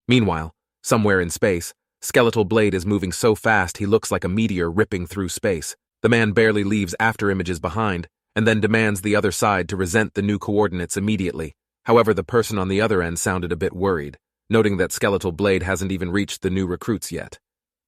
Meanwhile, somewhere in space, Skeletal Blade is moving so fast he looks like a meteor ripping through space. The man barely leaves after images behind, and then demands the other side to resent the new coordinates immediately. However, the person on the other end sounded a bit worried, noting that Skeletal Blade hasn't even reached the new recruits yet.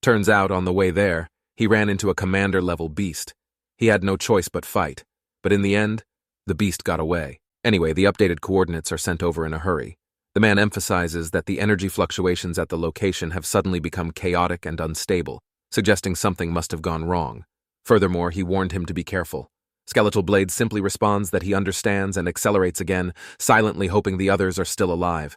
Turns out, on the way there, he ran into a commander-level beast. He had no choice but fight, but in the end, the beast got away. Anyway, the updated coordinates are sent over in a hurry. The man emphasizes that the energy fluctuations at the location have suddenly become chaotic and unstable, suggesting something must have gone wrong. Furthermore, he warned him to be careful. Skeletal Blade simply responds that he understands and accelerates again, silently hoping the others are still alive.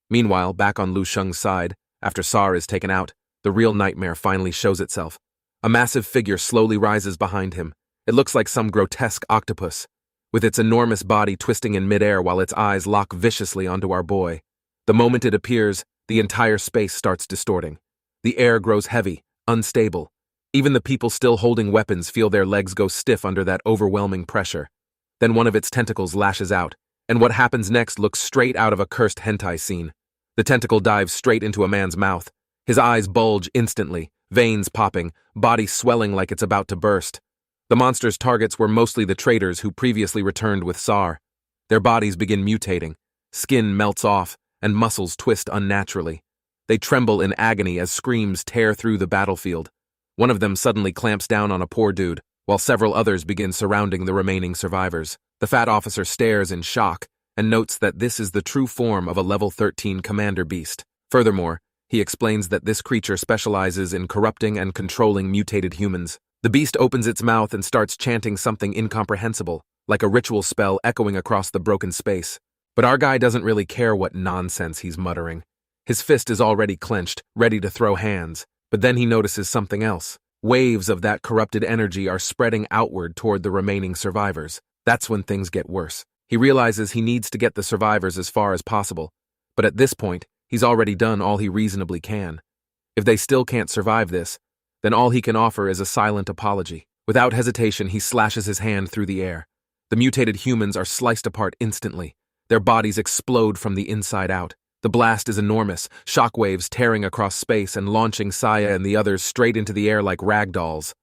Meanwhile, back on Lu Sheng's side, after Sar is taken out, the real nightmare finally shows itself. A massive figure slowly rises behind him. It looks like some grotesque octopus, with its enormous body twisting in midair while its eyes lock viciously onto our boy. The moment it appears, the entire space starts distorting. The air grows heavy, unstable. Even the people still holding weapons feel their legs go stiff under that overwhelming pressure. Then one of its tentacles lashes out, and what happens next looks straight out of a cursed hentai scene. The tentacle dives straight into a man's mouth. His eyes bulge instantly, veins popping, body swelling like it's about to burst. The monster's targets were mostly the traders who previously returned with Sar. Their bodies begin mutating, skin melts off, and muscles twist unnaturally. They tremble in agony as screams tear through the battlefield. One of them suddenly clamps down on a poor dude, while several others begin surrounding the remaining survivors. The fat officer stares in shock and notes that this is the true form of a level 13 commander beast. Furthermore, he explains that this creature specializes in corrupting and controlling mutated humans. The beast opens its mouth and starts chanting something incomprehensible, like a ritual spell echoing across the broken space. But our guy doesn't really care what nonsense he's muttering. His fist is already clenched, ready to throw hands, but then he notices something else. Waves of that corrupted energy are spreading outward toward the remaining survivors. That's when things get worse. He realizes he needs to get the survivors as far as possible, but at this point, he's already done all he reasonably can. If they still can't survive this, then all he can offer is a silent apology. Without hesitation, he slashes his hand through the air. The mutated humans are sliced apart instantly. Their bodies explode from the inside out. The blast is enormous, shockwaves tearing across space and launching Saya and the others straight into the air like rag dolls.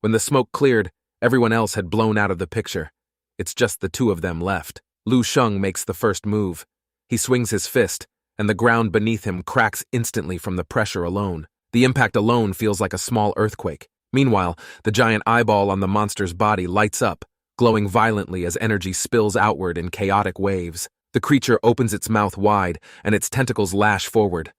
When the smoke cleared, everyone else had blown out of the picture. It's just the two of them left. Lu Sheng makes the first move. He swings his fist, and the ground beneath him cracks instantly from the pressure alone. The impact alone feels like a small earthquake. Meanwhile, the giant eyeball on the monster's body lights up, glowing violently as energy spills outward in chaotic waves. The creature opens its mouth wide, and its tentacles lash forward.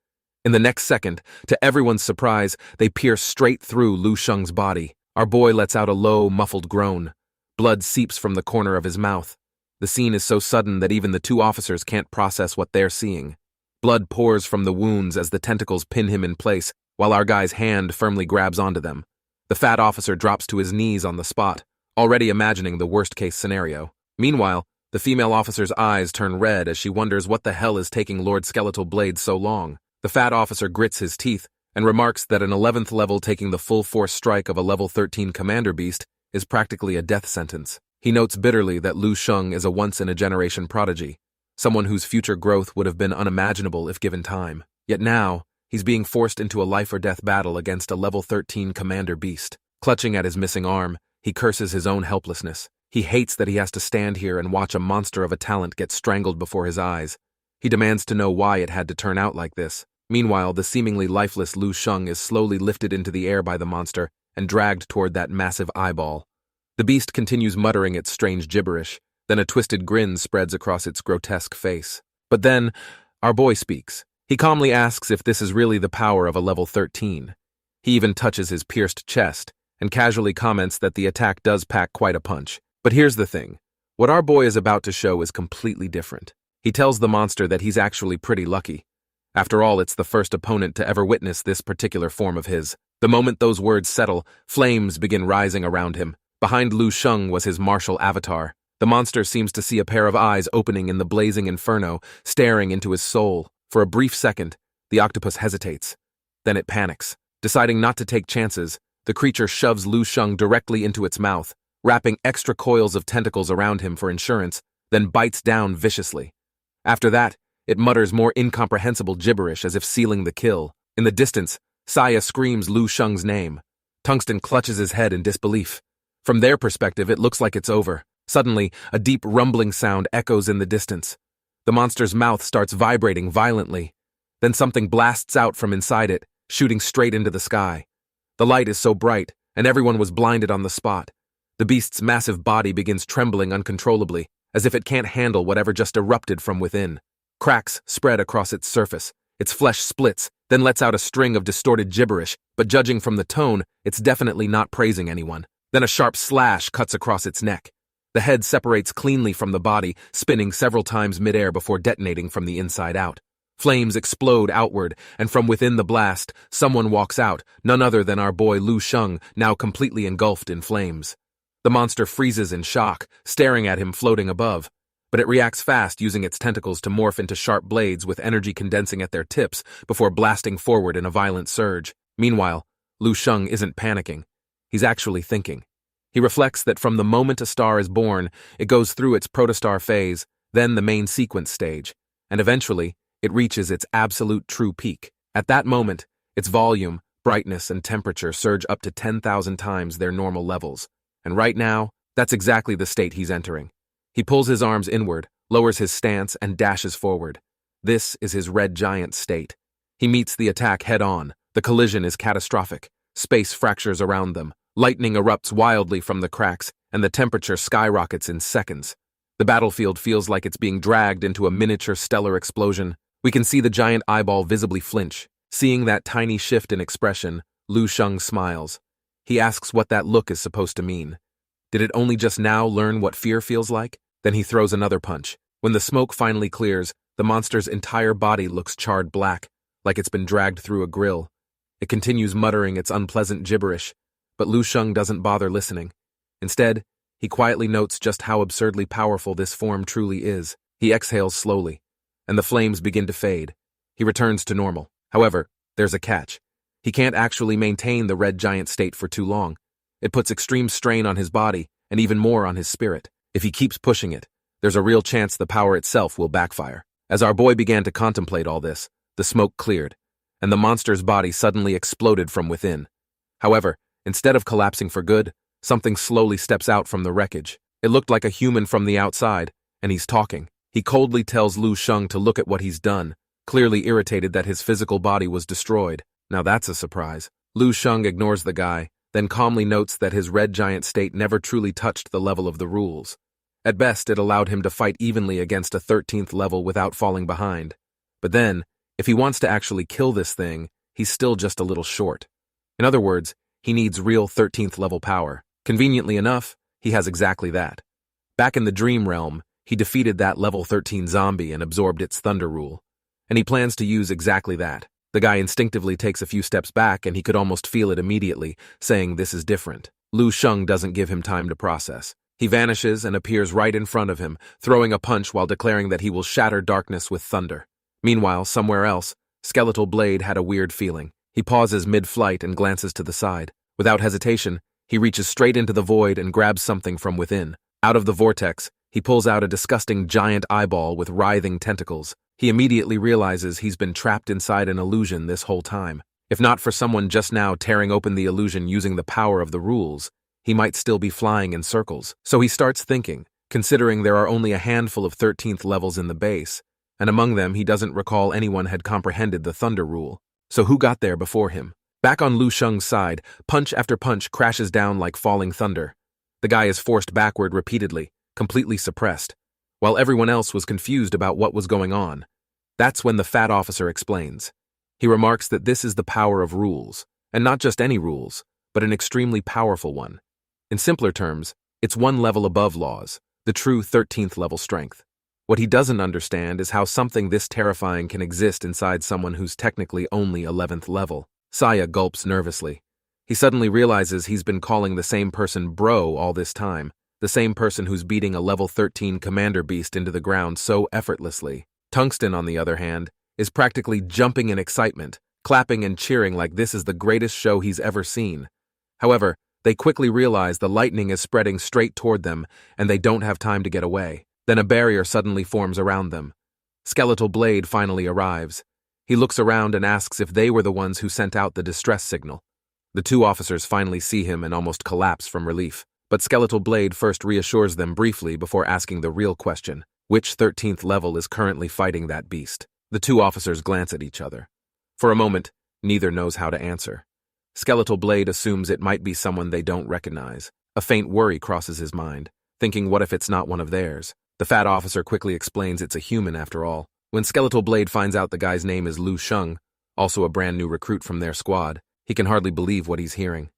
In the next second, to everyone's surprise, they pierce straight through Lu Sheng's body. Our boy lets out a low, muffled groan. Blood seeps from the corner of his mouth. The scene is so sudden that even the two officers can't process what they're seeing. Blood pours from the wounds as the tentacles pin him in place, while our guy's hand firmly grabs onto them. The fat officer drops to his knees on the spot, already imagining the worst-case scenario. Meanwhile, the female officer's eyes turn red as she wonders what the hell is taking Lord Skeletal Blade so long. The fat officer grits his teeth and remarks that an 11th level taking the full force strike of a level 13 commander beast is practically a death sentence. He notes bitterly that Lu Sheng is a once-in-a-generation prodigy, someone whose future growth would have been unimaginable if given time. Yet now, he's being forced into a life-or-death battle against a level 13 commander beast. Clutching at his missing arm, he curses his own helplessness. He hates that he has to stand here and watch a monster of a talent get strangled before his eyes. He demands to know why it had to turn out like this. Meanwhile, the seemingly lifeless Lu Sheng is slowly lifted into the air by the monster and dragged toward that massive eyeball. The beast continues muttering its strange gibberish, then a twisted grin spreads across its grotesque face. But then, our boy speaks. He calmly asks if this is really the power of a level 13. He even touches his pierced chest, and casually comments that the attack does pack quite a punch. But here's the thing. What our boy is about to show is completely different. He tells the monster that he's actually pretty lucky. After all, it's the first opponent to ever witness this particular form of his. The moment those words settle, flames begin rising around him. Behind Lu Sheng was his martial avatar. The monster seems to see a pair of eyes opening in the blazing inferno, staring into his soul. For a brief second, the octopus hesitates. Then it panics. Deciding not to take chances, the creature shoves Lu Sheng directly into its mouth, wrapping extra coils of tentacles around him for insurance, then bites down viciously. After that, It mutters more incomprehensible gibberish as if sealing the kill. In the distance, Saya screams Lu Sheng's name. Tungsten clutches his head in disbelief. From their perspective, it looks like it's over. Suddenly, a deep rumbling sound echoes in the distance. The monster's mouth starts vibrating violently. Then something blasts out from inside it, shooting straight into the sky. The light is so bright, and everyone was blinded on the spot. The beast's massive body begins trembling uncontrollably, as if it can't handle whatever just erupted from within. Cracks spread across its surface. Its flesh splits, then lets out a string of distorted gibberish, but judging from the tone, it's definitely not praising anyone. Then a sharp slash cuts across its neck. The head separates cleanly from the body, spinning several times midair before detonating from the inside out. Flames explode outward, and from within the blast, someone walks out, none other than our boy Lu Sheng, now completely engulfed in flames. The monster freezes in shock, staring at him floating above. But it reacts fast, using its tentacles to morph into sharp blades with energy condensing at their tips before blasting forward in a violent surge. Meanwhile, Lu Sheng isn't panicking. He's actually thinking. He reflects that from the moment a star is born, it goes through its protostar phase, then the main sequence stage, and eventually, it reaches its absolute true peak. At that moment, its volume, brightness, and temperature surge up to 10,000 times their normal levels. And right now, that's exactly the state he's entering. He pulls his arms inward, lowers his stance, and dashes forward. This is his red giant state. He meets the attack head-on. The collision is catastrophic. Space fractures around them. Lightning erupts wildly from the cracks, and the temperature skyrockets in seconds. The battlefield feels like it's being dragged into a miniature stellar explosion. We can see the giant eyeball visibly flinch. Seeing that tiny shift in expression, Lu Sheng smiles. He asks what that look is supposed to mean. Did it only just now learn what fear feels like? Then he throws another punch. When the smoke finally clears, the monster's entire body looks charred black, like it's been dragged through a grill. It continues muttering its unpleasant gibberish, but Lu Sheng doesn't bother listening. Instead, he quietly notes just how absurdly powerful this form truly is. He exhales slowly, and the flames begin to fade. He returns to normal. However, there's a catch. He can't actually maintain the red giant state for too long. It puts extreme strain on his body, and even more on his spirit. If he keeps pushing it, there's a real chance the power itself will backfire. As our boy began to contemplate all this, the smoke cleared, and the monster's body suddenly exploded from within. However, instead of collapsing for good, something slowly steps out from the wreckage. It looked like a human from the outside, and he's talking. He coldly tells Lu Sheng to look at what he's done, clearly irritated that his physical body was destroyed. Now that's a surprise. Lu Sheng ignores the guy, then calmly notes that his red giant state never truly touched the level of the rules. At best, it allowed him to fight evenly against a 13th level without falling behind. But then, if he wants to actually kill this thing, he's still just a little short. In other words, he needs real 13th level power. Conveniently enough, he has exactly that. Back in the dream realm, he defeated that level 13 zombie and absorbed its thunder rule. And he plans to use exactly that. The guy instinctively takes a few steps back, and he could almost feel it immediately, saying this is different. Lu Sheng doesn't give him time to process. He vanishes and appears right in front of him, throwing a punch while declaring that he will shatter darkness with thunder. Meanwhile, somewhere else, Skeletal Blade had a weird feeling. He pauses mid-flight and glances to the side. Without hesitation, he reaches straight into the void and grabs something from within. Out of the vortex, he pulls out a disgusting giant eyeball with writhing tentacles. He immediately realizes he's been trapped inside an illusion this whole time. If not for someone just now tearing open the illusion using the power of the rules, he might still be flying in circles. So he starts thinking, considering there are only a handful of 13th levels in the base, and among them he doesn't recall anyone had comprehended the thunder rule. So who got there before him? Back on Lu Sheng's side, punch after punch crashes down like falling thunder. The guy is forced backward repeatedly, completely suppressed, while everyone else was confused about what was going on. That's when the fat officer explains. He remarks that this is the power of rules, and not just any rules, but an extremely powerful one. In simpler terms, it's one level above laws, the true 13th level strength. What he doesn't understand is how something this terrifying can exist inside someone who's technically only 11th level. Saya gulps nervously. He suddenly realizes he's been calling the same person bro all this time, the same person who's beating a level 13 commander beast into the ground so effortlessly. Tungsten, on the other hand, is practically jumping in excitement, clapping and cheering like this is the greatest show he's ever seen. However, they quickly realize the lightning is spreading straight toward them, and they don't have time to get away. Then a barrier suddenly forms around them. Skeletal Blade finally arrives. He looks around and asks if they were the ones who sent out the distress signal. The two officers finally see him and almost collapse from relief. But Skeletal Blade first reassures them briefly before asking the real question, which 13th level is currently fighting that beast? The two officers glance at each other. For a moment, neither knows how to answer. Skeletal Blade assumes it might be someone they don't recognize. A faint worry crosses his mind, thinking what if it's not one of theirs? The fat officer quickly explains it's a human after all. When Skeletal Blade finds out the guy's name is Lu Sheng, also a brand new recruit from their squad, he can hardly believe what he's hearing.